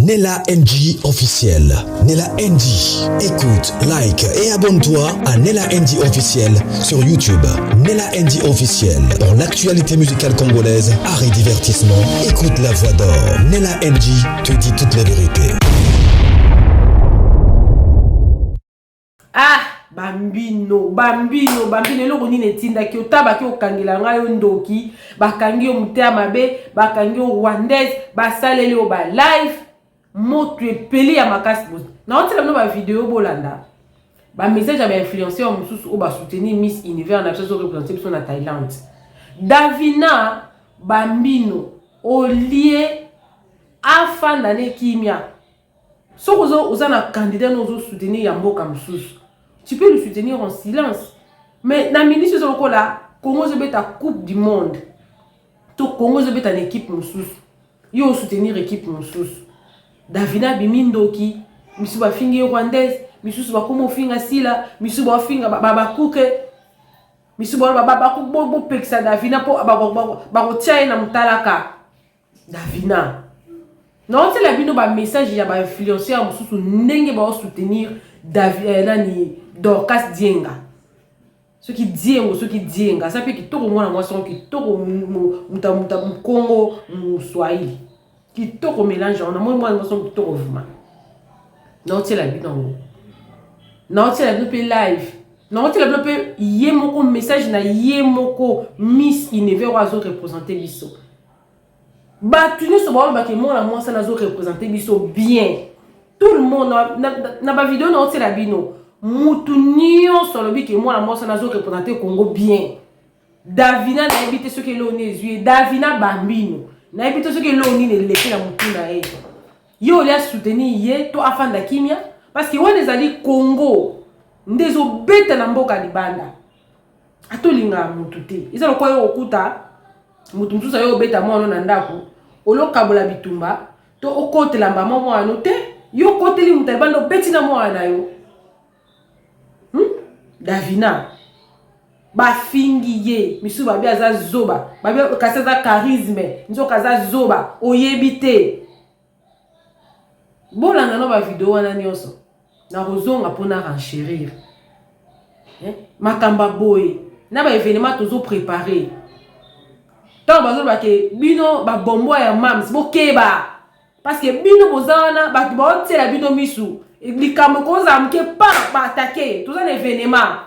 Nella NG officiel. Nella NG. Écoute, like et abonne-toi à Nella NG officiel sur YouTube. Nella NG officiel. Pour l'actualité musicale congolaise, art et divertissement, écoute la voix d'or. Nella NG te dit toute la vérité. Ah, bambino eloko nini etindaki otabaki okangela ngai yo ndoki bakangi yo mutea mabe bakangi yo rwandaise basaleli yo ba live moto epeli ya makasi bozi na otela bino ba video bolanda ba message ya ba influenceur mosusu o ba soutenir Miss Univers na biso représenter biso na Thaïlande. Davina bambino olie afanda ne kimia sokozo uzana candidat nozo soutenir ya mboka mosusu. Tu peux le soutenir en silence. Mais dans le ministre de la Congo se bet à Coupe du Monde. Tout Congo se bet à l'équipe moussous. Yo soutenir l'équipe moussous. Davina Bimindoki, Misu ba fingi rwandaise, Misu ba komo finga sila, Misu ba finga baba kuke, Misu ba baba bo peksa Davina po ba tia na mutalaka. Davina. Non, c'est la bino ba message ya ba influencer moussous ndenge ba soutenir Davina Dorcas Dienga. Ce qui diengo, ça fait que tout le monde a moisson qui tout le Congo, Swahili. Qui tout le mélange, on a moins moisson qui tout le monde. Non, c'est la vie dans non, c'est la vie live. Non, c'est la vie yemoko message na yemoko Miss Univers azo représenter biso. Ba tu ne sais pas que moi la moi ça nazo représenter biso bien. Tout le monde na ba vidéo non c'est la bino. Moutounion sur le but que moi la moi ça nazo représenter Congo bien. Davina na habité ce que l'on est Davina bambino. Na habité ce que l'on est les la moutuna e. Yo les soutenir yé to afin da kimia parce que on les ali Congo. Ndezo beta na mboka libanda. Atolinga mutute. Isa lo kwa yo okuta mutu sa yo beta mo na ndako. Olo kabola bitumba to okote la mama mo anote yo kote li mutabando beti na mo na yo. Davina bafingi ye misu babi aza zoba babi kasaza charisme nzo kaza zoba oyebite bolanga no ba video wana nyonso na rozonga pona renchérir makamba boye na ba événement tozo préparer tant bazo ba ke bino ba bombo ya mams bokeba parce que bino bozana ba otela bino misu likambo koza mke pa attaquer tout un événement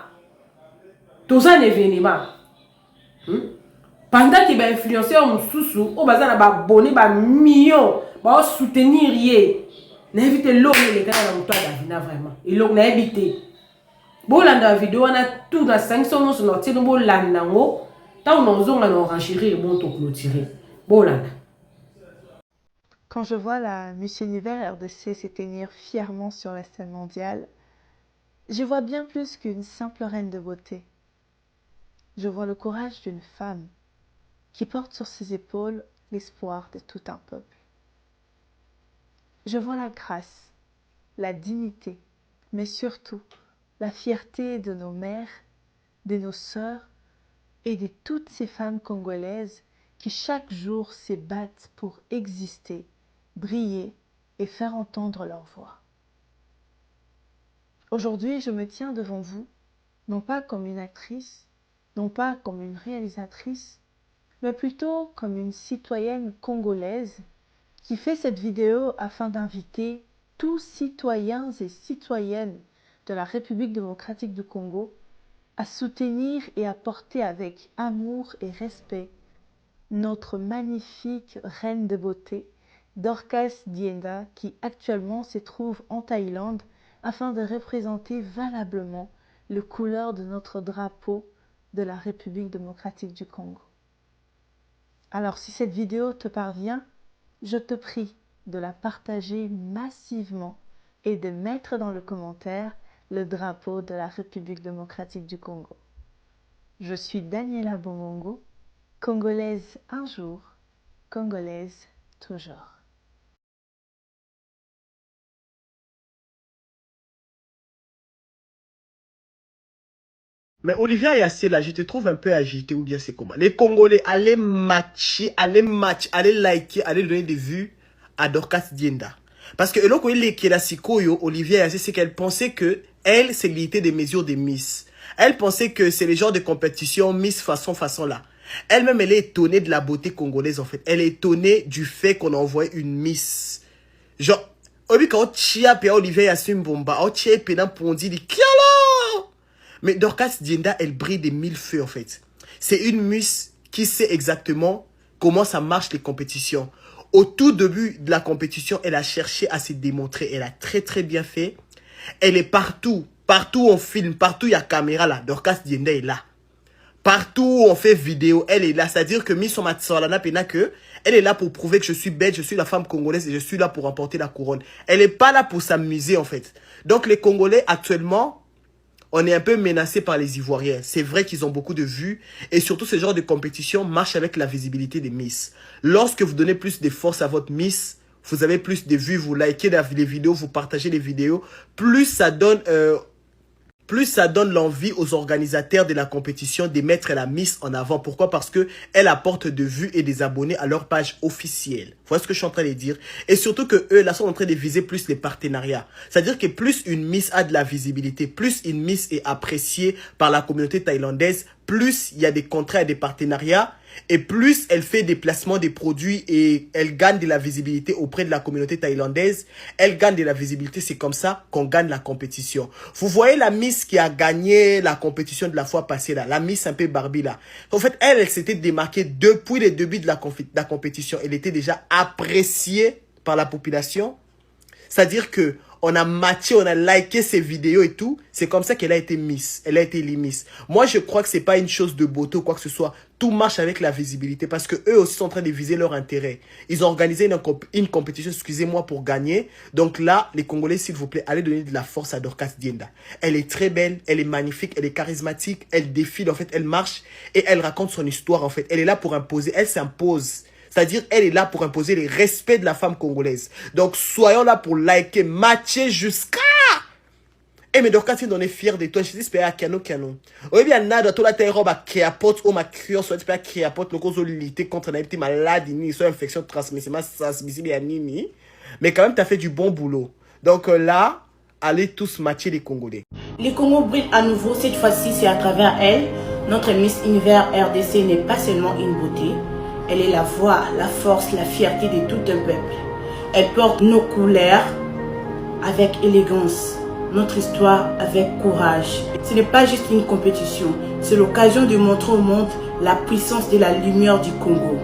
pendant que ba influenceur mususu o bazana ba abonné ba millions ba soutenir yé na éviter l'homme les gars na mutwa Davina vraiment et l'homme na éviter bolanda vidéo na tout na 500 no sur notre bolanda ngo tant on zonga na renchérir bon to clôturer bolanda. Quand je vois la Miss Univers RDC s'éteindre fièrement sur la scène mondiale, je vois bien plus qu'une simple reine de beauté. Je vois le courage d'une femme qui porte sur ses épaules l'espoir de tout un peuple. Je vois la grâce, la dignité, mais surtout la fierté de nos mères, de nos sœurs et de toutes ces femmes congolaises qui chaque jour se battent pour exister, briller et faire entendre leur voix. Aujourd'hui, je me tiens devant vous, non pas comme une actrice, non pas comme une réalisatrice, mais plutôt comme une citoyenne congolaise qui fait cette vidéo afin d'inviter tous citoyens et citoyennes de la République démocratique du Congo à soutenir et à porter avec amour et respect notre magnifique reine de beauté, Dorcas Dienga, qui actuellement se trouve en Thaïlande afin de représenter valablement les couleurs de notre drapeau de la République démocratique du Congo. Alors si cette vidéo te parvient, je te prie de la partager massivement et de mettre dans le commentaire le drapeau de la République démocratique du Congo. Je suis Daniela Bomongo, Congolaise un jour, Congolaise toujours. Mais Olivia Yassé, là, je te trouve un peu agité ou bien c'est comment? Les Congolais, allez liker, allez donner des vues à Dorcas Dienda. Parce que eloko ile qui est la sikoyo, Olivia Yassé, c'est qu'elle pensait que elle, c'est l'unité des mesures des Miss. Elle pensait que c'est le genre de compétition Miss façon là. Elle-même, elle est étonnée de la beauté congolaise, en fait. Elle est étonnée du fait qu'on a envoyé une Miss. Genre, quand Chia pe Olivia Yassé Mbomba, Chia pe nan pondi di kiala. Mais Dorcas Dienda, elle brille des mille feux, en fait. C'est une Miss qui sait exactement comment ça marche les compétitions. Au tout début de la compétition, elle a cherché à se démontrer. Elle a très très bien fait. Elle est partout. Partout où on filme, partout où il y a caméra là. Dorcas Dienda est là. Partout où on fait vidéo, elle est là. C'est-à-dire que Miss Omatsolana Pena que elle est là pour prouver que je suis belle, je suis la femme congolaise et je suis là pour remporter la couronne. Elle n'est pas là pour s'amuser en fait. Donc les Congolais actuellement, on est un peu menacé par les Ivoiriens. C'est vrai qu'ils ont beaucoup de vues. Et surtout, ce genre de compétition marche avec la visibilité des Miss. Lorsque vous donnez plus de force à votre Miss, vous avez plus de vues, vous likez les vidéos, vous partagez les vidéos. Plus ça donne l'envie aux organisateurs de la compétition de mettre la Miss en avant. Pourquoi? Parce que elle apporte de vues et des abonnés à leur page officielle. Vous voyez ce que je suis en train de dire? Et surtout que eux, là, sont en train de viser plus les partenariats. C'est-à-dire que plus une Miss a de la visibilité, plus une Miss est appréciée par la communauté thaïlandaise, plus il y a des contrats et des partenariats, et plus elle fait des placements des produits et elle gagne de la visibilité auprès de la communauté thaïlandaise. Elle gagne de la visibilité, c'est comme ça qu'on gagne la compétition. Vous voyez la Miss qui a gagné la compétition de la fois passée là, la Miss un peu Barbie là. En fait, elle s'était démarquée depuis le début de la compétition. Elle était déjà appréciée par la population. C'est-à-dire que on a matché, on a liké ses vidéos et tout. C'est comme ça qu'elle a été Miss. Elle a été Miss. Moi, je crois que c'est pas une chose de beauté ou quoi que ce soit. Tout marche avec la visibilité parce que eux aussi sont en train de viser leur intérêt. Ils ont organisé une compétition, excusez-moi, pour gagner. Donc là, les Congolais, s'il vous plaît, allez donner de la force à Dorcas Dienda. Elle est très belle, elle est magnifique, elle est charismatique, elle défile, en fait, elle marche et elle raconte son histoire, en fait. Elle est là pour imposer, elle s'impose. C'est-à-dire, elle est là pour imposer les respects de la femme congolaise. Donc, soyons là pour liker, matcher jusqu'à... Eh, mais Dorcas, on est fiers de toi. Je dis, à Kiano. Oui, bien, nada, toi, la terre, roba, créapote, ou ma créole, soit, tu créapote, le cause de lutter contre la maladie, ni soit infection transmissible, nini. Mais quand même, tu as fait du bon boulot. Donc là, allez tous matcher les Congolais. Les Congos brillent à nouveau. Cette fois-ci, c'est à travers elle. Notre Miss Univers RDC n'est pas seulement une beauté. Elle est la voix, la force, la fierté de tout un peuple. Elle porte nos couleurs avec élégance, notre histoire avec courage. Ce n'est pas juste une compétition, c'est l'occasion de montrer au monde la puissance de la lumière du Congo.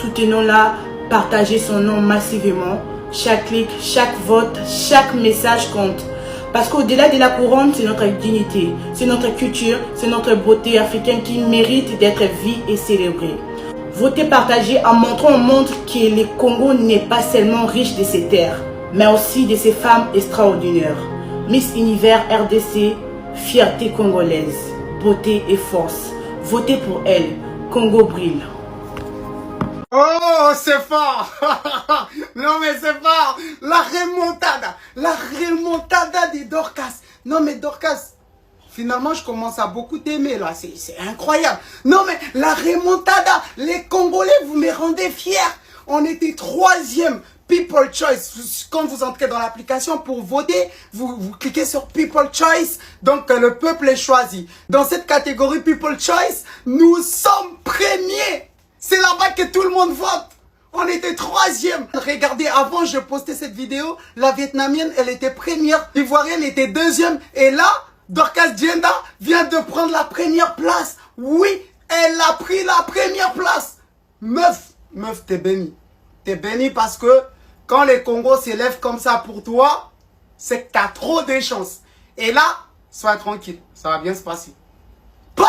Soutenons-la, partagez son nom massivement. Chaque clic, chaque vote, chaque message compte. Parce qu'au-delà de la couronne, c'est notre dignité, c'est notre culture, c'est notre beauté africaine qui mérite d'être vue et célébrée. Votez, partagez en montrant au monde que le Congo n'est pas seulement riche de ses terres, mais aussi de ses femmes extraordinaires. Miss Univers RDC, fierté congolaise, beauté et force. Votez pour elle. Congo brille. Oh, c'est fort. Non mais c'est fort. La remontada de Dorcas. Non mais Dorcas, finalement, je commence à beaucoup t'aimer là, c'est incroyable. Non mais la remontada, les Congolais, vous me rendez fiers. On était 3e People Choice. Quand vous entrez dans l'application pour voter, vous cliquez sur People Choice, donc le peuple est choisi. Dans cette catégorie People Choice, nous sommes premiers. C'est là-bas que tout le monde vote. On était 3e. Regardez, avant je postais cette vidéo, la Vietnamienne, elle était première, l'Ivoirienne était 2e, et là, Dorcas Dienda vient de prendre la première place. Oui, elle a pris la première place. Meuf, t'es béni. T'es béni parce que quand les Congos s'élèvent comme ça pour toi, c'est que t'as trop de chance. Et là, sois tranquille, ça va bien se passer. Bah!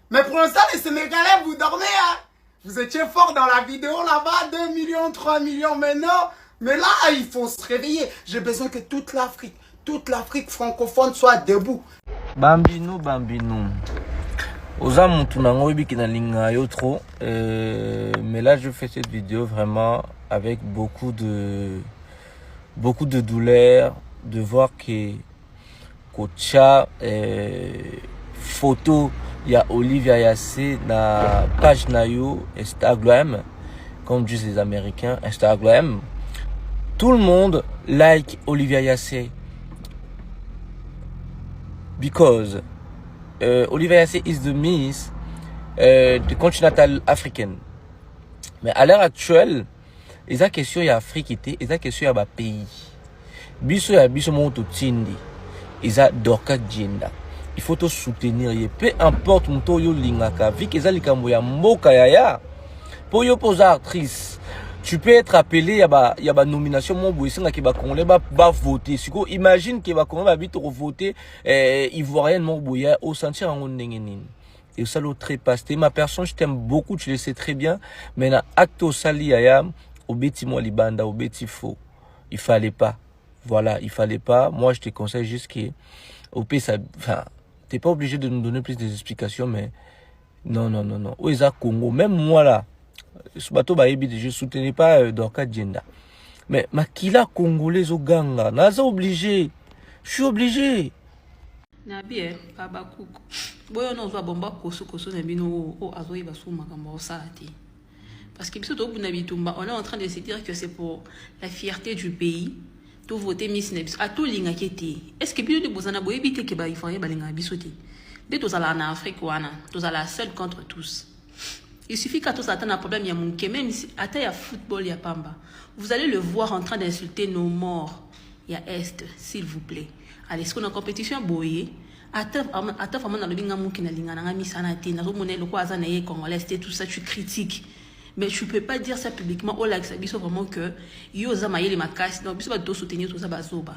Mais pour l'instant, les Sénégalais, vous dormez, hein? Vous étiez fort dans la vidéo là-bas, 2 millions, 3 millions, mais non. Mais là, il faut se réveiller. J'ai besoin que toute l'Afrique francophone soit debout. Bambino. Oza mutu nango ibiki na linga yo trop. Mais là, je fais cette vidéo vraiment avec beaucoup de douleur de voir que Kocha photo il y a Olivia Yassé na page na yo Instagram, comme disent les Américains, Instagram. tout le monde like Olivia Yassé. Because Olivia Yassé is the Miss the continental africaine. Mais à l'heure actuelle, il y a question il y a Afrique, il y a question il y a pays. Biso ya biso monto tindi. Il y a Dorcas Dienda. Il faut te soutenir. Peu importe mon yo lingaka. Vu qu'ils ont likambo ya mboka ya. Pour yo poser actrice. Tu peux être appelé, il y a nomination, mon boy, c'est va congolais va voter. Imagine qu'il va congolais va vite voter, ivoirien, mon boy, au sentir en nengenin. Et ça l'autre trépasse. Ma personne, je t'aime beaucoup, tu le sais très bien. Mais na acte au sali ayam, au bêti moi libanda, au bêti faux. Il fallait pas. Voilà, il fallait pas. Moi, je te conseille juste que, au pays, ça, enfin, t'es pas obligé de nous donner plus d'explications, mais, non. Où est Congo? Même moi là, ce bateau, je soutenais pas Dorcas Dienda. Mais, kila congolais au ganga, naza obligé. Je suis obligé. Nabi baba kuko boyo no zwa bomba koso na bino o azoyi basu makambo osati parce que biso to buna bitumba on est en train de se dire que c'est pour la fierté du pays to voter Miss Nebis a to linga kete est-ce que bino de bozana boye bité ke ba ifoye balinga bisote be to zala na Afrique wana to zala seul contre tous. Il suffit qu'à tous attendre un problème ya munke même si ata ya football ya pamba vous allez le voir en train d'insulter nos morts ya est s'il vous plaît. Allez, ce qu'on a compétition boye, attends vraiment dans le binga mouki na linga na mi sanate, na romone le quoi na ye congolais, tout ça tu critiques. Mais tu peux pas dire ça publiquement au lac sabiso vraiment que yo za maye les makas, non biso ba do soutenir tout ça bazoba.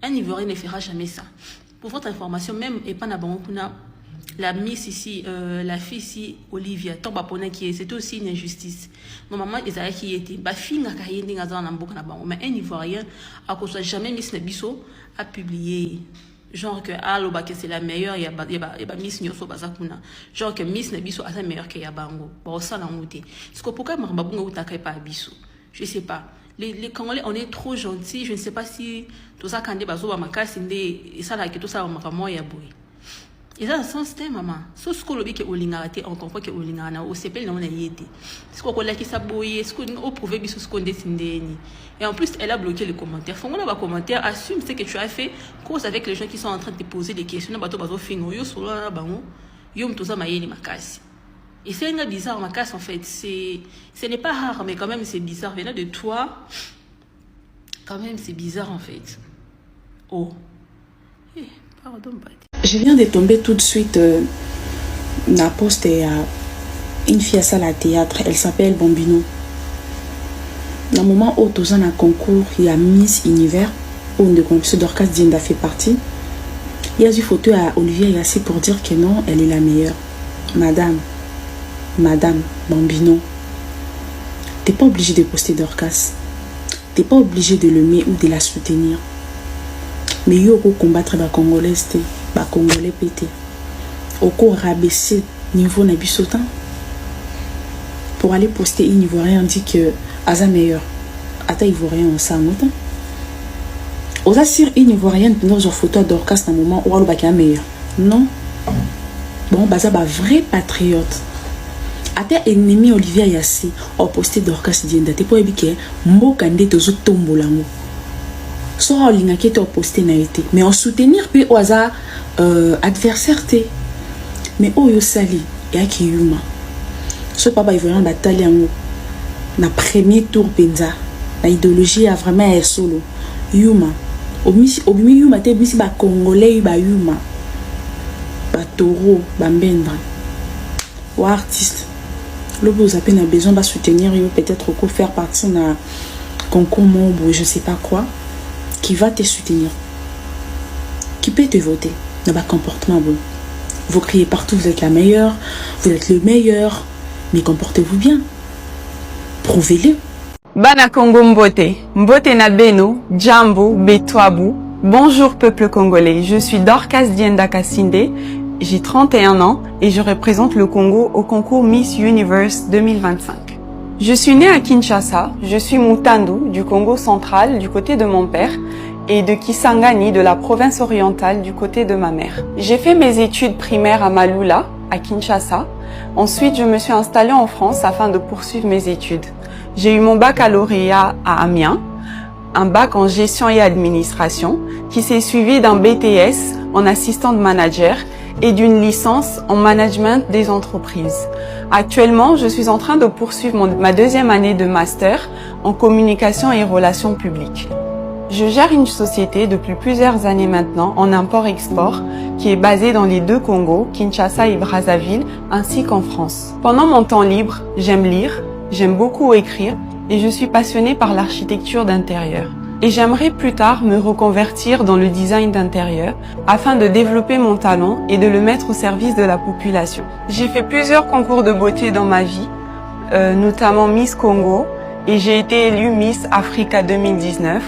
Un Ivoirien ne fera jamais ça. Pour votre information même et pas na bango kuna la Miss ici, la fille ici, Olivia, c'était aussi une injustice. Normalement, Isaïe qui était, ma fille n'a qu'à y aller dans un embout, mais un Ivoirien, à cause de jamais Miss Nebiso, a publié, genre que que c'est la meilleure, il y a Miss Nyoso Bazakuna, genre que Miss Nebiso a la meilleure que Yabango. Bon, ça l'a monté. C'est pourquoi Marbabunga ou Takai pas Abisso. Je sais pas. Les Congolais, on est trop gentils. Je ne sais pas si tout ça, quand des bazo, ma casse, et ça, là, que tout ça, on y a boué. Et ça, c'est un système, maman. Sauf ce qu'on a dit que Olingaraté, on comprend que Olingana, au CPL, on a été. Ce qu'on a qui s'aboyer, ce qu'on a prouvé, ce qu'on a décidé. Et en plus, elle a bloqué les commentaires. Faut qu'on a un commentaire, assume ce que tu as fait, cause avec les gens qui sont en train de te poser des questions. Et c'est un bizarre, ma casse, en fait. Ce n'est pas rare, mais quand même, c'est bizarre. Venant de toi, quand même, c'est bizarre, en fait. Oh. Pardon, Pati. Je viens de tomber tout de suite la poste à une fille à salle à théâtre. Elle s'appelle Bambino. Dans le moment où tous en a concours, il y a Miss Univers, où on de Dorcas Dienda fait partie. Il y a une photo à Olivia Yassé pour dire que non, elle est la meilleure. Madame Bambino, t'es pas obligé de poster Dorcas. T'es pas obligé de l'aimer ou de la soutenir. Mais il faut combattre les Congolais, les Congolais pété. Il faut rabaisser le niveau de bisotan. Pour aller poster une Ivoirien, dit que Aza meilleur. Ata Ivoirien, on s'en moute. On a sur une Ivoirienne, dans une photo d'Orcas, dans le moment où on a meilleur. Non. Bon, Baza, un vrai patriote. Ata ennemi Olivia Yassé, on posté d'Orcas Dienda. T'es pas ébiqué, mo kande tozo tombo lango. Soit on qui est posté na été mais en soutenir puis au hasard adversaire té mais au yo sali et qui yuma ce papa il veut bataille en na premier tour penza la idéologie a vraiment un solo yuma obimi yuma té bisi ba congolais ba yuma ba toro ba mbendra ou artiste le vous avez besoin de soutenir peut-être qu'on faire partie na concours membre je sais pas quoi qui va te soutenir, qui peut te voter dans un comportement bon. Vous criez partout, vous êtes la meilleure, vous êtes le meilleur, mais comportez-vous bien. Prouvez-le. Bana Congo Mbote, Mbote na Beno, Djambo, Betwabu. Bonjour peuple congolais, je suis Dorcas Dienda Kassinde, j'ai 31 ans et je représente le Congo au concours Miss Universe 2025. Je suis née à Kinshasa, je suis Mutandu du Congo central du côté de mon père et de Kisangani de la province orientale du côté de ma mère. J'ai fait mes études primaires à Malula, à Kinshasa. Ensuite, je me suis installée en France afin de poursuivre mes études. J'ai eu mon baccalauréat à Amiens, un bac en gestion et administration, qui s'est suivi d'un BTS en assistant manager et d'une licence en management des entreprises. Actuellement, je suis en train de poursuivre ma deuxième année de master en communication et relations publiques. Je gère une société depuis plusieurs années maintenant en import-export qui est basée dans les deux Congos, Kinshasa et Brazzaville, ainsi qu'en France. Pendant mon temps libre, j'aime lire, j'aime beaucoup écrire et je suis passionnée par l'architecture d'intérieur. Et j'aimerais plus tard me reconvertir dans le design d'intérieur afin de développer mon talent et de le mettre au service de la population. J'ai fait plusieurs concours de beauté dans ma vie, notamment Miss Congo, et j'ai été élue Miss Africa 2019.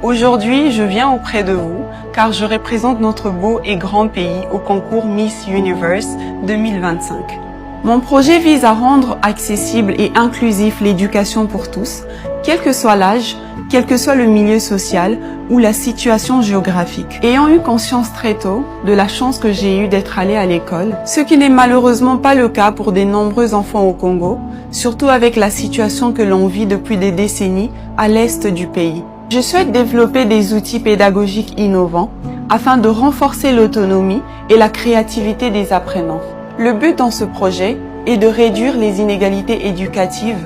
Aujourd'hui, je viens auprès de vous car je représente notre beau et grand pays au concours Miss Universe 2025. Mon projet vise à rendre accessible et inclusif l'éducation pour tous, quel que soit l'âge, quel que soit le milieu social ou la situation géographique. Ayant eu conscience très tôt de la chance que j'ai eue d'être allée à l'école, ce qui n'est malheureusement pas le cas pour de nombreux enfants au Congo, surtout avec la situation que l'on vit depuis des décennies à l'est du pays. Je souhaite développer des outils pédagogiques innovants afin de renforcer l'autonomie et la créativité des apprenants. Le but dans ce projet est de réduire les inégalités éducatives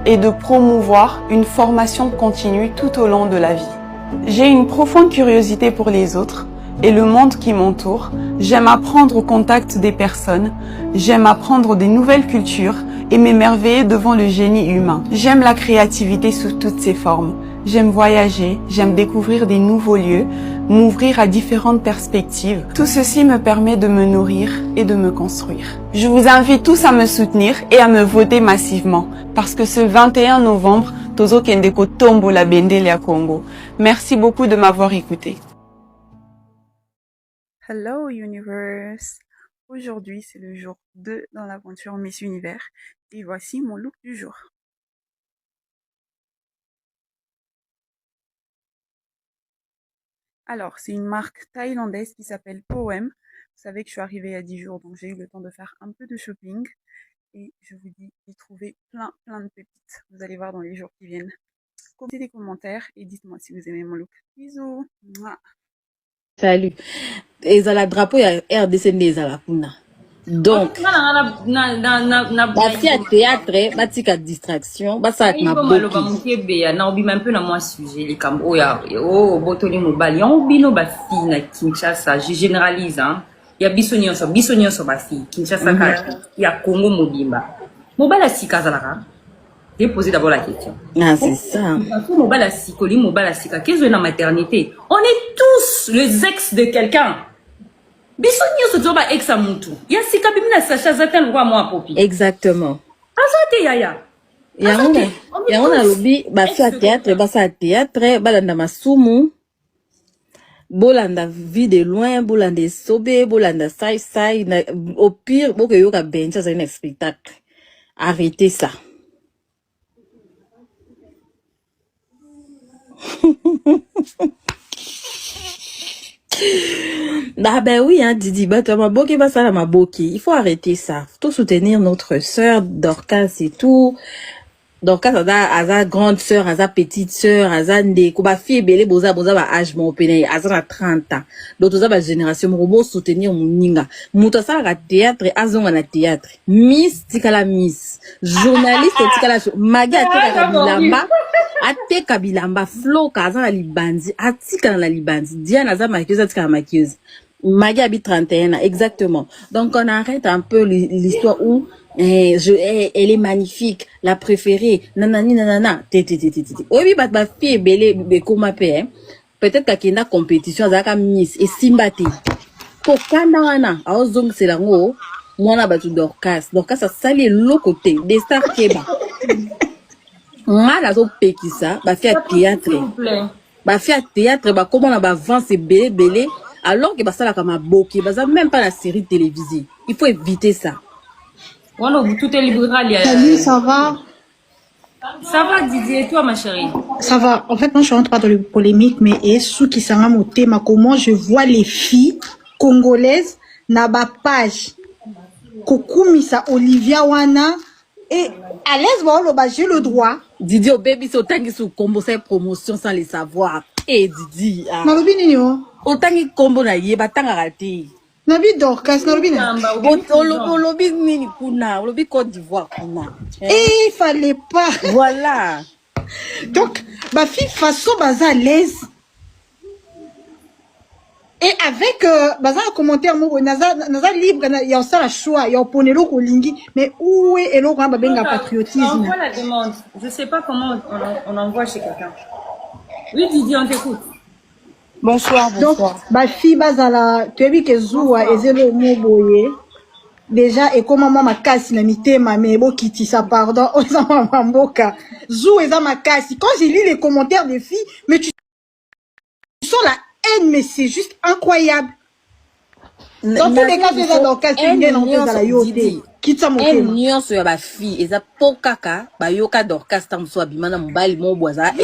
et de promouvoir une formation continue tout au long de la vie. J'ai une profonde curiosité pour les autres et le monde qui m'entoure. J'aime apprendre au contact des personnes, j'aime apprendre des nouvelles cultures et m'émerveiller devant le génie humain. J'aime la créativité sous toutes ses formes. J'aime voyager, j'aime découvrir des nouveaux lieux, m'ouvrir à différentes perspectives. Tout ceci me permet de me nourrir et de me construire. Je vous invite tous à me soutenir et à me voter massivement parce que ce 21 novembre, Tozo Kendeko Tombo la Bendele à Congo. Merci beaucoup de m'avoir écouté. Hello Universe! Aujourd'hui, c'est le jour 2 dans l'aventure Miss Univers et voici mon look du jour. Alors, c'est une marque thaïlandaise qui s'appelle Poem. Vous savez que je suis arrivée il y a 10 jours, donc j'ai eu le temps de faire un peu de shopping. Et je vous dis, j'ai trouvé plein de pépites. Vous allez voir dans les jours qui viennent. Commentez des commentaires et dites-moi si vous aimez mon look. Bisous. Mouah. Salut. Ezala drapeau ya RDC Nezala kuna. Donc, basi ya théâtre, batika distraction, basa na boki. Na obima un peu na moi sujet les cam oya o botoli mobali on bino basi na Kinshasa, je généralise hein. Ya bisonio so basi Kinshasa ka ya Congo mobimba. Mobala sika zalaka. Déposez d'abord la question. Ah, c'est ça. Mobala sikoli mobala sika qu'est-ce na maternité? On est tous les ex de quelqu'un. Exactement. Yaya. On a lobby, bah faire théâtre, bah ça théâtre, balanda masumu, bolanda vie de loin, bolanda sobe, bolanda sai, au pire, bon que yoga bench, c'est un spectacle. Arrêtez ça. Ah ben oui, hein, Didi, bah toi, maboki, bah ça, la maboki. Il faut arrêter ça. Faut soutenir notre sœur Dorcas et tout. Dorcas, a grande sœur, a petite sœur, a ndeko, bah fille belé, boza, bah âge, mon péné, a 30 ans. Donc, bah génération, mon soutenir mon ninga. Mouta ça, la théâtre, azon na théâtre. Miss, tikala miss. Journaliste, tikala, maga, tikala bilamba. Ate kabilamba flow kaza na libandi atika na libandi Diana aza makieuse atika makieuse Maggie habite 31 ans exactement. Donc on arrête un peu l'histoire où elle est magnifique, la préférée nanani nanana oui ba fille belé bekoma pe peut-être kakenda compétition azaka miss et simbati pour kanana azong c'est lango mwana batu Dorcas ça sali le côté des stars keba Mala zo pekisa ba fait théâtre ba comment on va vendre c'est belé alors que ba sala kama boki ba za même pas la série télévisée. Il faut éviter ça. Tout est libéral. Salut, ça va? Ça va Didier, et toi ma chérie? Ça va. En fait, moi je rentre pas dans le polémique, mais et ceux qui sont mon thème, comment je vois les filles congolaises na ba page Kokumisa Olivia Wana Et à l'aise, bon, j'ai le droit. Didi, au baby, c'est autant qu'ils sont combo, c'est promotion sans les savoir. Eh, Didi. Nalobi nini yo? Autant qu'ils combo na yé, batang à rater. Nabi Dorcas, nalobi nini? Olobi nini kuna, olobi Côte d'Ivoire kuna. Eh, il fallait pas. Voilà. Donc, ma fille, façon, baza à l'aise. Et avec, baza un commentaire, naza libre, il y a aussi un choix, il y a un ponelo kolingi, mais où est le grand babenga patriotisme? Envoie la demande. Je sais pas comment on envoie chez quelqu'un. Oui, Didi, on t'écoute. Bonsoir. Donc, ma fille, bazala, tu as vu que Zoua est zélo moboye. Déjà, et comment moi ma casse na mité ma mebo kiti ça pardon, oza ma mboka. Zou eza ma casse. Quand j'ai lu les commentaires des filles, mais tu sens la haine, mais c'est juste incroyable. Dans tous les cas, c'est ça dans casse qui vient dans la yoté. Kitsa moté. Nion sur ma fille, eza pokaka, ba yoka dorcas tam so abimana mbali mo boisa. Mais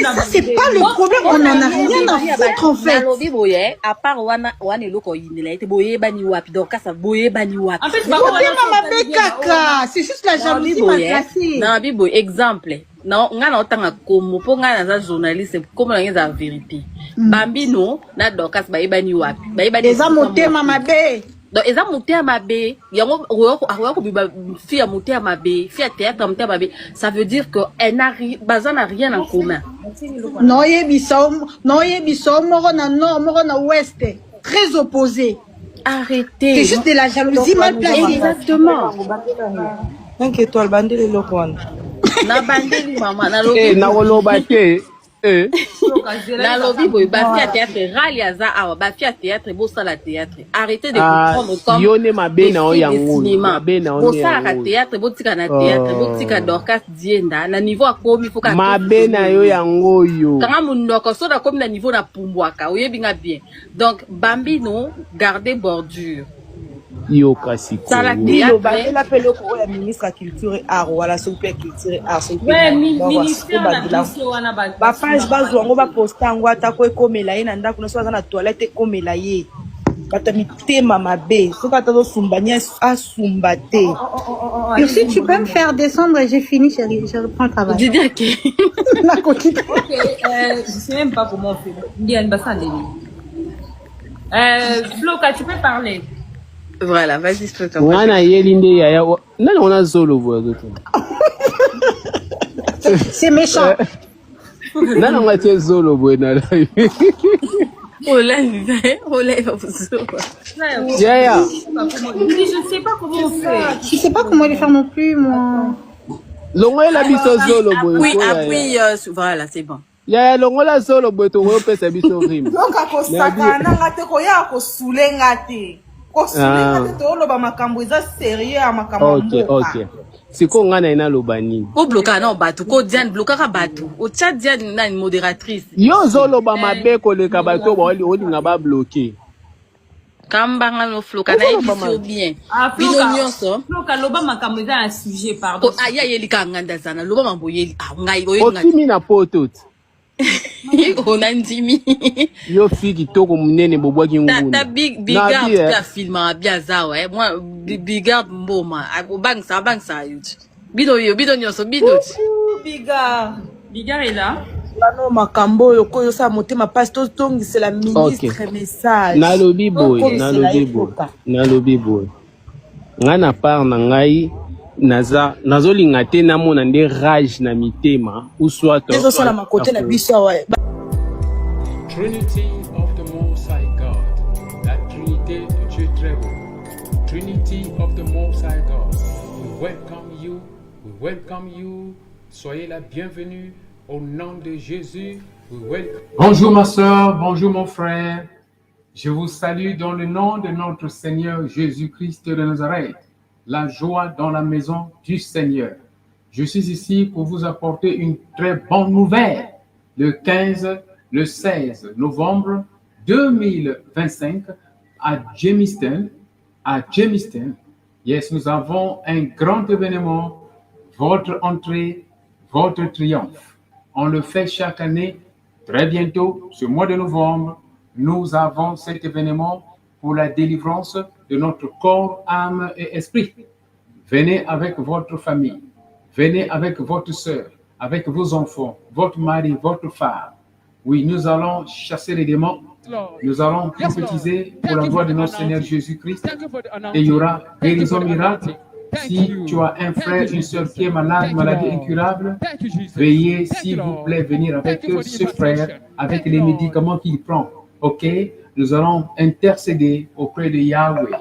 ça c'est pas le problème, on en a rien à foutre en fait. Nalobi boye, à part wana eloko yindela ete boye bani wapi dorcas boye bani wapi. En fait, ma kaka, c'est juste la jalousie m'a placé. Nalobi boye exemple. Non, nga na otanga komo po nga na journaliste comme na ngeza vérité. Bambino na dorcas ba bani wapi. Ba bani eza motema mabe. Donc, ils ont monté à ma baie. Il y a une fille à monter à ma baie, fille à théâtre à monter à ma baie. Ça veut dire que elle n'a rien en commun. Non, morona nord, morona ouest. Très opposé. Arrêtez. C'est juste de la jalousie mal placée. Exactement. T'inquiète toi, le bandit est loquant. Na bandeli maman, na lobi. Na rolobate. La lobby boy ba fi à théâtre rali aza awa ba fi à théâtre bo sala théâtre arrêtez de vous prendre comme yone mabe na o yango mabe na o bo sala théâtre bo tika na théâtre bo tika Dorcas Dienda na niveau a komi faut ka mabe na yo yango yo kanga munoko so da komi na niveau na pumbwaka oyebi nga bien. Donc Bambino garder bordure yo kasi ko Dilo ba la pelo ko ya ministre de culture et art wala super culture et art ouais ministère na biso wana ba page bazwango ba posta ngo atako ekomela ye na ndako no so na toilette ekomela ye bata mitema mabe so kata zo sumbanya asumbate. Si tu peux me faire descendre, j'ai fini chérie, je reprends le travail. Dis que la coquille. Je sais même pas comment on fait. Ndian basande. Flo, tu peux parler. Voilà, vas-y, je peux t'en parler. Wana yelinde yaya. Non, on a solo voix. C'est méchant. Non, on a tes solo voix na la. Oh là, il va vous Yaya. Je sais pas comment on fait. Je sais pas comment les faire non plus, moi. Longo la biso solo voix. Oui, appuie, voilà, c'est bon. Yaya longo la solo voix to pe sa biso rim. Donc akosaka na ngate ko ya ko sulenga te. Ok. Siko ngana ina lobani. O bloka na batu ko Diane bloka ka batu. O chat Diane na modératrice. Yo zolo ba mabe ko le ka bato ba oli nga ba bloquer. Kamba ngano floka na ebiso bien. Bino nyonso. Floka loba makambo eza un sujet pardon. Ko aya yeli ka nganda zana loba mambo yeli ngai oyo ngai. Otimi na potot. On a ndimi. Yo fiki toko munene bobwa kingungu. Ta bigard ta filma bien za ouais. Moi bigard mboma. Bangsa yuti. Bido nyonso bido. Bigard est là. Bano makambo yo ko yo sa motema passe to tongi c'est la ministre message. Nalobi boy. Ngana par na ngai nazolinga te namona nde rage na mitema ou soit ezosala makote na biso awa. Trinity of the Most High God, la Trinité de Dieu très beau. Trinity of the Most High God, we welcome you, soyez la bienvenue au nom de Jésus. Bonjour ma soeur, bonjour mon frère, je vous salue dans le nom de notre Seigneur Jésus-Christ de Nazareth. La joie dans la maison du Seigneur. Je suis ici pour vous apporter une très bonne nouvelle. Le 16 novembre 2025 à Jamestown, yes, nous avons un grand événement, votre entrée, votre triomphe. On le fait chaque année. Très bientôt, ce mois de novembre, nous avons cet événement pour la délivrance de notre corps, âme et esprit. Venez avec votre famille. Venez avec votre sœur, avec vos enfants, votre mari, votre femme. Oui, nous allons chasser les démons. Nous allons prophétiser pour la gloire de notre Seigneur Jésus-Christ. Et il y aura guérison miracle. Si tu as un frère, une sœur qui est malade, maladie incurable, veuillez, s'il vous plaît, venir avec ce frère, avec les médicaments qu'il prend. OK? Nous allons intercéder auprès de Yahweh,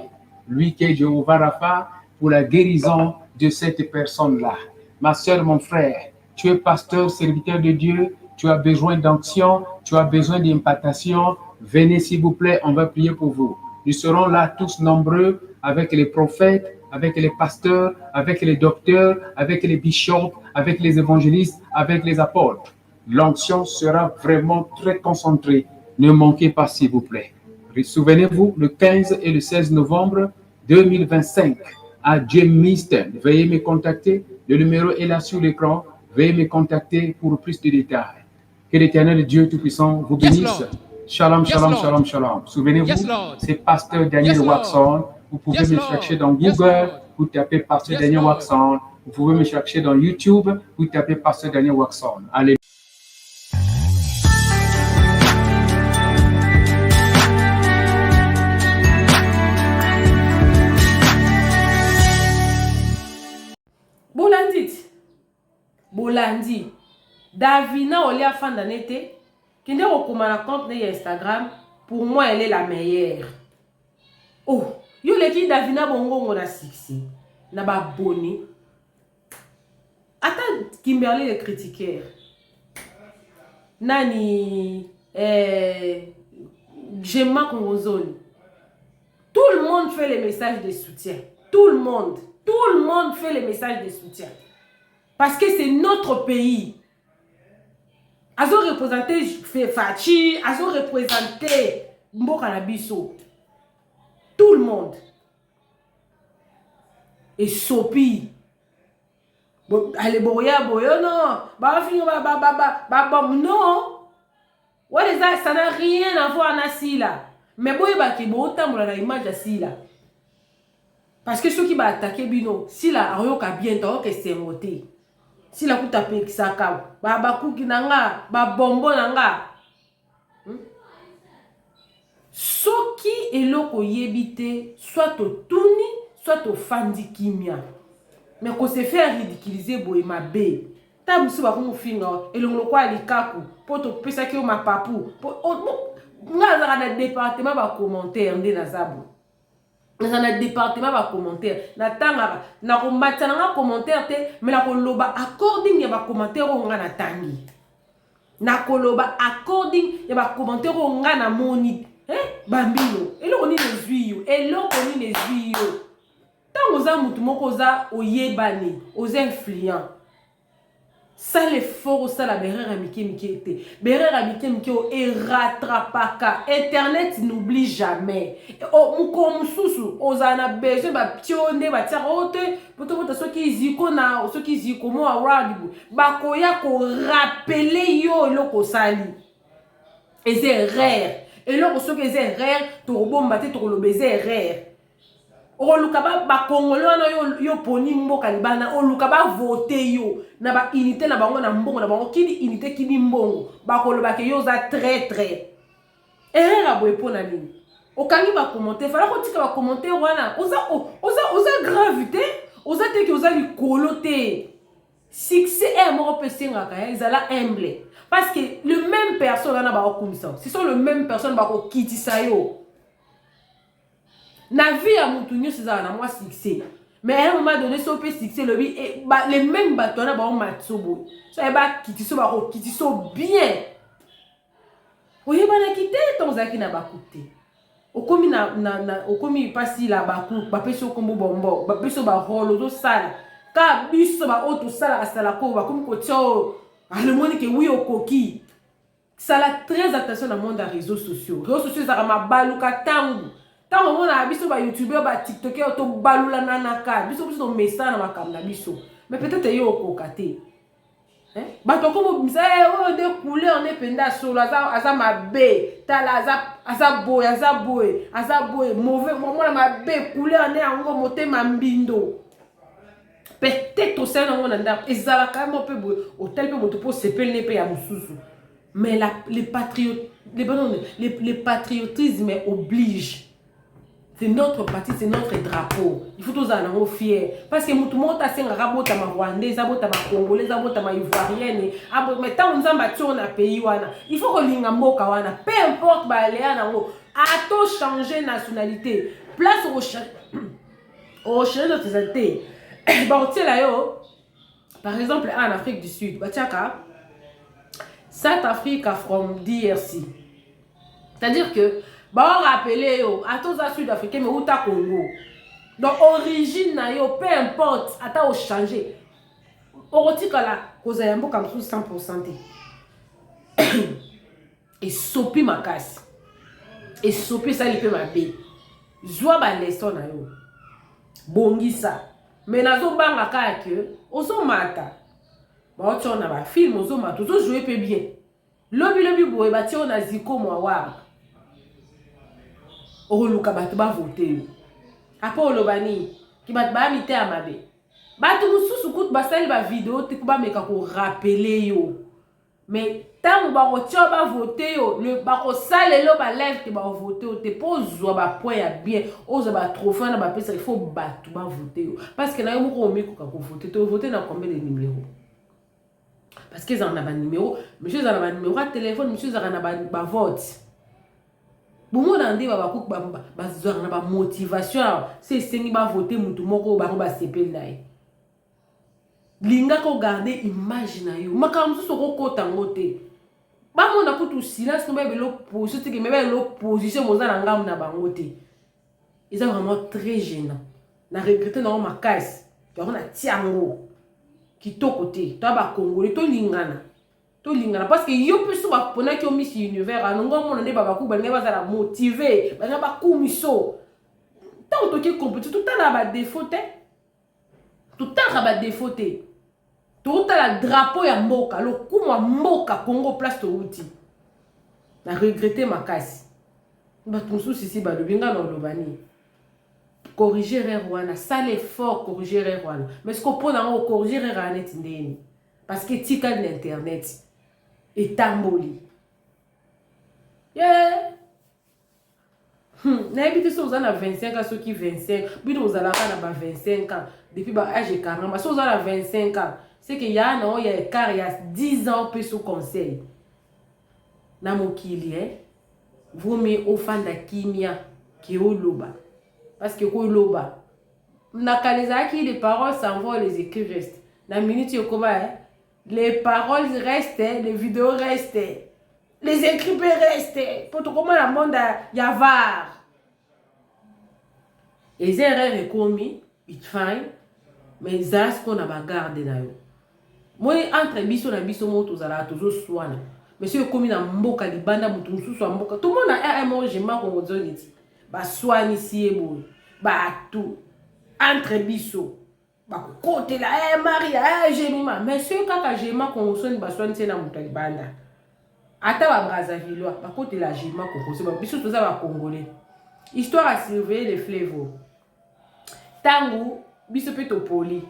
lui qui est Jéhovah Rapha, pour la guérison de cette personne-là. Ma sœur, mon frère, tu es pasteur, serviteur de Dieu, tu as besoin d'onction, tu as besoin d'implantation. Venez, s'il vous plaît, on va prier pour vous. Nous serons là tous nombreux avec les prophètes, avec les pasteurs, avec les docteurs, avec les bishops, avec les évangélistes, avec les apôtres. L'onction sera vraiment très concentrée. Ne manquez pas, s'il vous plaît. Souvenez-vous, le 15 et le 16 novembre 2025 à Jamestown. Veuillez me contacter. Le numéro est là sur l'écran. Veuillez me contacter pour plus de détails. Que l'Éternel Dieu Tout-Puissant vous bénisse. Shalom, shalom, shalom, shalom. Souvenez-vous, c'est Pasteur Daniel Waxon. Vous pouvez me chercher dans Google, vous tapez Pasteur Daniel Waxon. Vous pouvez me chercher dans YouTube, vous tapez Pasteur Daniel Waxon. Allez. Bolandi. Davina Olia Fandanete, qui n'est au compte de Instagram, pour moi, elle est la meilleure. Oh, yo le qui Davina Bongo on a succès. Na ba boni. Attends, Kimberly le critiqueur. Nani, Gemma Kongozone. Tout le monde fait les messages de soutien. Tout le monde fait les messages de soutien. Parce que c'est notre pays. Azo représenté Fachi, Azo représenté Mboka Nabiso. Tout le monde. Et Sopi. Allez, boya, non. Non. Ouais, ça n'a rien à voir avec Sila. Mais boya, qui est autant dans l'image de Sila. Parce que ceux qui vont attaquer Bino, Sila, a bien tant que c'est monté. Si la kuta pe kisaka ba kuki nanga ba bombo nanga soki eloko yebite soit au tuni soit au fandi kimia mais qu'on se fait ridiculiser boye mabe ta musu ba ko finga elongo kwa likaku poto pesa ki o mapapu nga na département ba commentaire ndé na zabu dans un département va commentaire na tanga na ko matana nga commentaire te mais na ko loba according ya ba commentaire o nga na tangi na ko loba according ya ba commentaire o nga na moni bambino elo oni les zuyo elo oni les zuyo tango za mutu moko za oyebani aux influents ça les fort ça la berrera mike te berrera mike et rattrapaka internet n'oublie jamais o muko mususu ozana besoin ba pionde ba tia ote poto soki ziko na soki ziko mo around ba koya ko rappeler yo eloko sali et c'est rare eloko soki c'est rare to bomba te to lobeze rare o lukaba ba kongolo na yo poni mboka libana o lukaba vote yo na ba unité na bango na mbongo na bango kini unité kini mbongo ba koloba ke yo za très erreur aboye pona nini o kangi ba commenter fala ko tika ba commenter wana oza gravité oza te ki oza likolo te succès est mort pesinga ka ezala humble parce que le même personne na ba okumisa ce sont le même personne ba ko kitisa yo na vie à Moutounio, c'est ça, na moi succès. Mais à un moment donné, si on peut succès, les mêmes bâtons, na ba on matsobo. Ça y ba kiti so bien. Oye ba na kité ton zaki na ba koute. Okomi okomi pasi la ba ku, ba peso kombo bombo, ba peso ba rolo do sala. Ka biso ba auto sala asala ko ba komi ko tio. Le monde que oui au coquille. Ça a très attention dans le monde des réseaux sociaux. Les réseaux sociaux ça ma baluka tangu. Tant on a biso ba YouTuber ba TikToker to balula nanaka biso biso message na makamna biso mais peut-être yo kokate ba to comme misa o de couleur ne penda solo aza mabe tala aza boy mauvais moi na mabe couleur ne ango motema mbindo peut-être au sein de mon andam et ça va quand même un peu au tel peu pour s'épeler les pays à Moussou. Mais les patriotismes obligent. C'est notre parti, c'est notre drapeau. Il faut tous en être fiers. Parce que tout le monde a fait un rabot à ma Rwandais, un rabot à ma Congolais, un rabot à ma Ivoirienne. Mais tant qu'on a battu un pays, il faut que l'on ait peu importe, à tout changer de nationalité. Place au changer de nationalité. Par exemple, en Afrique du Sud, South Africa from DRC. C'est-à-dire que, on rappelle à tous les Sud-Africains, mais où t'as Congo. Donc, origine, peu importe, à ta changer. Au retour là, vous avez un peu comme 100%. Et sopi ma casse. Et sopi ça, il peut m'appeler. Joie ba leçon na yo. Bongi ça. Mais nazo banga ka que, ozo mata. Ba ocho na ba film ozo mata, ozo jouer peu bien. Lobi boye ba ti on a ziko mo wa. Oluka batu ba voter. Apa olobani ki bat ba mité amabe. Batu mususu kut basali ba vidéo te kuba meka ko rappeler yo. Mais tant ba otio ba voter yo, le ba ko sale lo ba lève te ba voter yo, te pose ba point ya bien, ozo ba trophée na ba pesa, il faut batu ba voter yo. Parce que na yo moko omi ko voter, te voter na combien de numéros? Parce qu'ils en ont un numéro, monsieur en a un numéro de téléphone, monsieur en a un vote. Bon, on a dit ba motivation, c'est si ba voter mutu moko ba ba sepel na. Linga ko garder image na yo. Makamsu soko ko tangote. Ba mo na kutu silence no ba l'opposition, c'est que même l'opposition mo za na ngam na bangote. Ils sont vraiment très gênant. Na regretter na ma casse, que on a tiango. Qui to côté, toi ba Congolais, to lingana. To lingana parce que yo plus ba pona ki o Miss Univers, anongo mo na ba ku ba ngeba za la motiver, ba ba ku miso. Tant to ki compétition, tout temps ba défaut te. Tout temps ba défaut te. Tout la drapeau ya mboka, le kuma mboka Congo place to outil. Na regretter ma casse. Ba tunsu sisi ba lobinga na lobani. Corriger Rwanda, ça l'effort corriger Rwanda. Mais ce qu'on peut corriger Rwanda, parce que tu as l'internet et tamboli. Yeah. N'habitez pas aux ans 25 ans, ceux qui 25, puis nous allons à 25 ans, depuis l'âge de 40 ans, ceux qui ont 25 ans, c'est qu'il y a un écart, il y a 10 ans, puis sous conseil. Namokili, vous mettez au fan de Kimia, qui est au Loba. Parce que quoi loba nakalezaki les paroles s'envolent, les écrits restent. La minute yokoma les paroles restent, les vidéos restent, les écrits restent. Pour tout comment la monde yavar. Les erreurs commis, it's fine, mais ça ce qu'on a gardé là. Moi entre biso na biso moto zala toujours soana. Monsieur commis na mboka libanda mutu mususu mboka. Tout le monde a un mangement qu'on dit. Ba soigner si et bon ba tout entre biso ba côté la Maria Jemima monsieur kaka Jemima qu'on soigne ba soigner na mutalibanda ata ba Brazzaville ba côté la Jemima qu'on se ba biso tout ça ba congolais histoire à surveiller les fléaux tangu biso pe to poli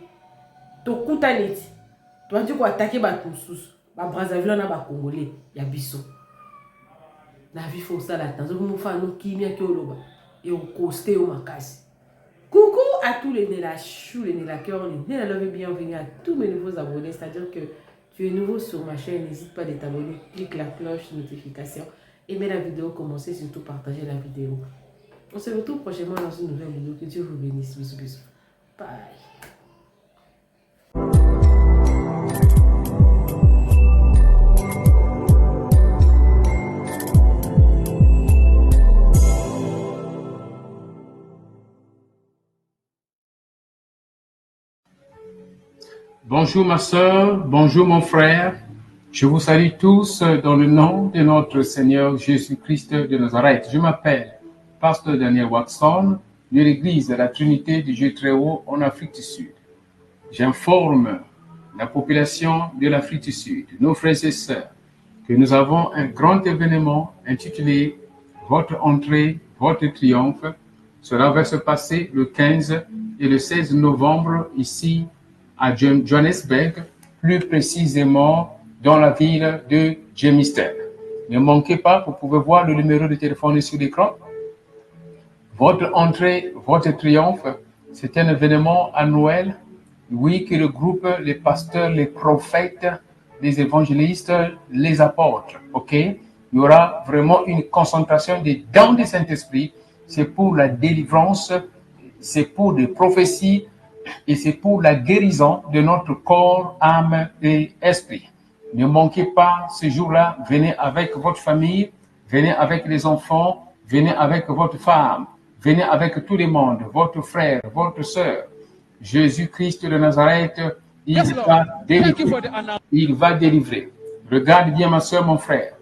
to kutaniti to andi ko attaquer ba tous ba Brazzaville na ba congolais ya biso. La vie faut ça l'attendre. Vous me faites un kimia qui oloba et au costé au macas. Coucou à tous les nés la chou, les nés la cœur, les nés la love, bienvenue à tous mes nouveaux abonnés. C'est-à-dire que tu es nouveau sur ma chaîne, n'hésite pas à t'abonner, clique la cloche notification, aimez la vidéo, commencez surtout partager la vidéo. On se retrouve prochainement dans une nouvelle vidéo. Que Dieu vous bénisse. Bisous bisous. Bye. Bonjour ma soeur, bonjour mon frère. Je vous salue tous dans le nom de notre Seigneur Jésus-Christ de Nazareth. Je m'appelle Pasteur Daniel Watson de l'Église de la Trinité du Dieu très haut en Afrique du Sud. J'informe la population de l'Afrique du Sud, nos frères et sœurs, que nous avons un grand événement intitulé Votre entrée, votre triomphe. Cela va se passer le 15 et le 16 novembre ici à Johannesburg, plus précisément dans la ville de Germiston. Ne manquez pas, vous pouvez voir le numéro de téléphone sur l'écran. Votre entrée, votre triomphe, c'est un événement annuel, oui, que le groupe, les pasteurs, les prophètes, les évangélistes, les apôtres, ok? Il y aura vraiment une concentration des dons du Saint-Esprit. C'est pour la délivrance, c'est pour des prophéties et c'est pour la guérison de notre corps, âme et esprit. Ne manquez pas ce jour-là, venez avec votre famille, venez avec les enfants, venez avec votre femme, venez avec tout le monde, votre frère, votre sœur. Jésus-Christ de Nazareth, il va délivrer. Il va délivrer. Regarde bien ma soeur, mon frère.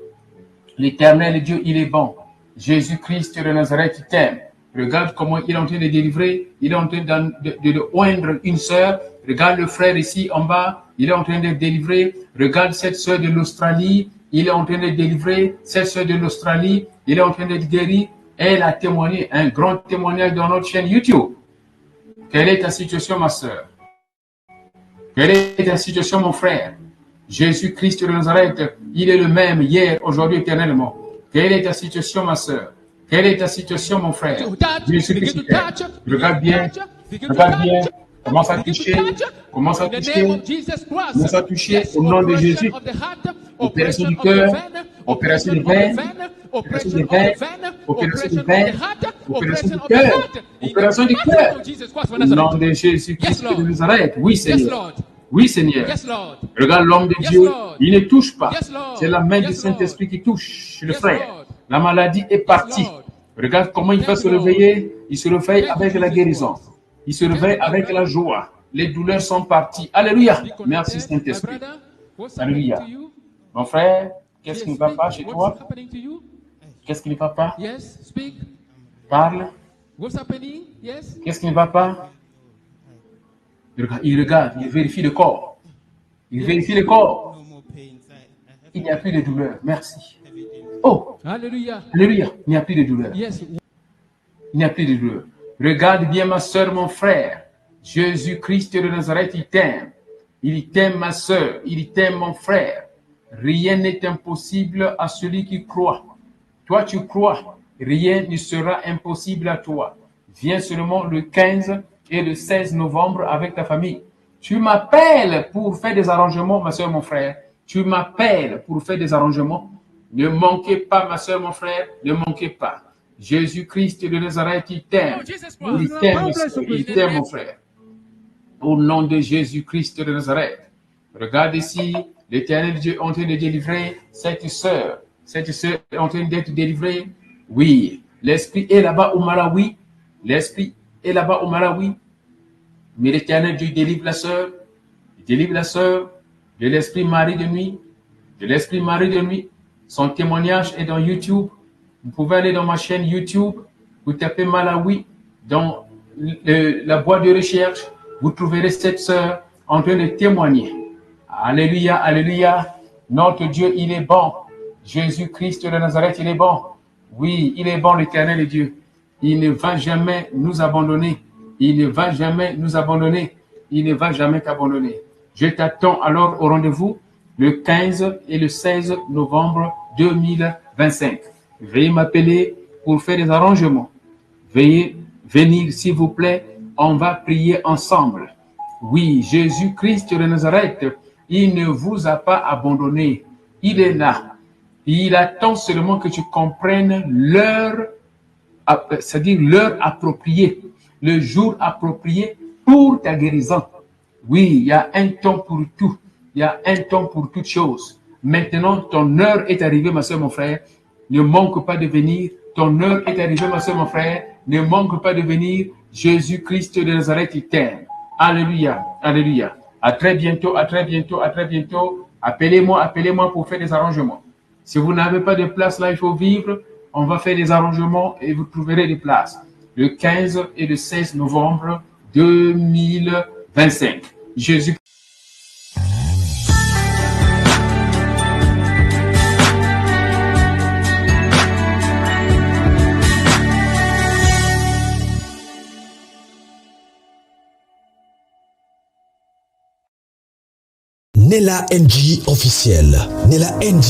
L'Éternel Dieu, il est bon. Jésus-Christ de Nazareth t'aime. Regarde comment il est en train de délivrer. Il est en train de oindre une sœur. Regarde le frère ici en bas. Il est en train de délivrer. Regarde cette sœur de l'Australie. Il est en train de délivrer. Cette sœur de l'Australie. Il est en train de guérir. Elle a témoigné un grand témoignage dans notre chaîne YouTube. Quelle est ta situation, ma sœur? Quelle est ta situation, mon frère? Jésus-Christ de Nazareth, il est le même hier, aujourd'hui, éternellement. Quelle est ta situation, ma sœur? Quelle est ta situation, mon frère? Jésus-Christ, regarde bien, commence à toucher, commence à toucher au nom de Jésus. Opération du cœur, opération des veines, opération des veines, opération des veines, opération du cœur, opération du cœur. Au nom de Jésus-Christ de Nazareth, oui Seigneur. Oui, Seigneur. Regarde l'homme de Dieu, il ne touche pas. C'est la main du Saint-Esprit qui touche le frère. La maladie est partie. Regarde comment il va se réveiller. Il se réveille avec la guérison. Il se réveille avec la joie. Les douleurs sont parties. Alléluia. Merci Saint-Esprit. Alléluia. Mon frère, qu'est-ce qui ne va pas chez toi? Qu'est-ce qui ne va pas? Parle. Qu'est-ce qui ne va pas? Il regarde, il vérifie le corps. Il vérifie le corps. Il n'y a plus de douleur. Merci. Oh! Alléluia. Alléluia. Il n'y a plus de douleur. Il n'y a plus de douleur. Regarde bien ma soeur, mon frère. Jésus-Christ de Nazareth, il t'aime. Il t'aime, ma soeur. Il t'aime, mon frère. Rien n'est impossible à celui qui croit. Toi, tu crois. Rien ne sera impossible à toi. Viens seulement le 15 et le 16 novembre avec ta famille. Tu m'appelles pour faire des arrangements, ma soeur, mon frère. Tu m'appelles pour faire des arrangements. Ne manquez pas, ma soeur, mon frère. Ne manquez pas. Jésus-Christ de Nazareth, il t'aime. Il t'aime, il t'aime, mon frère. Au nom de Jésus-Christ de Nazareth. Regarde ici, l'Éternel Dieu est en train de délivrer cette sœur. Cette sœur est en train d'être délivrée. Oui, l'Esprit est là-bas au Malawi. L'Esprit est là-bas au Malawi. Mais l'Éternel Dieu délivre la sœur. Il délivre la sœur de l'Esprit Marie de nuit. De l'Esprit Marie de nuit. Son témoignage est dans YouTube. Vous pouvez aller dans ma chaîne YouTube. Vous tapez Malawi dans la boîte de recherche. Vous trouverez cette sœur en train de témoigner. Alléluia, alléluia. Notre Dieu, il est bon. Jésus-Christ de Nazareth, il est bon. Oui, il est bon, l'Éternel Dieu. Il ne va jamais nous abandonner. Il ne va jamais nous abandonner. Il ne va jamais t'abandonner. Je t'attends alors au rendez-vous le 15 et le 16 novembre 2025. Veuillez m'appeler pour faire des arrangements. Veuillez venir, s'il vous plaît. On va prier ensemble. Oui, Jésus-Christ de Nazareth, il ne vous a pas abandonné. Il est là. Il attend seulement que tu comprennes l'heure, c'est-à-dire l'heure appropriée, le jour approprié pour ta guérison. Oui, il y a un temps pour tout. Il y a un temps pour toutes choses. Maintenant, ton heure est arrivée, ma soeur, mon frère. Ne manque pas de venir. Ton heure est arrivée, ma soeur, mon frère. Ne manque pas de venir. Jésus-Christ de Nazareth, il t'aime. Alléluia, alléluia. À très bientôt, à très bientôt, à très bientôt. Appelez-moi pour faire des arrangements. Si vous n'avez pas de place là, il faut vivre. On va faire des arrangements et vous trouverez des places. Le 15 et le 16 novembre 2025. Jésus. Nella NG officiel. Nella NG.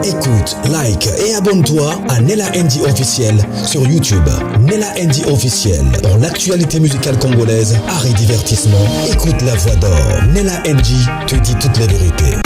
Écoute, like et abonne-toi à Nella NG officiel sur YouTube. Nella NG officiel. Pour l'actualité musicale congolaise, art et divertissement, écoute la voix d'or. Nella NG te dit toutes les vérités.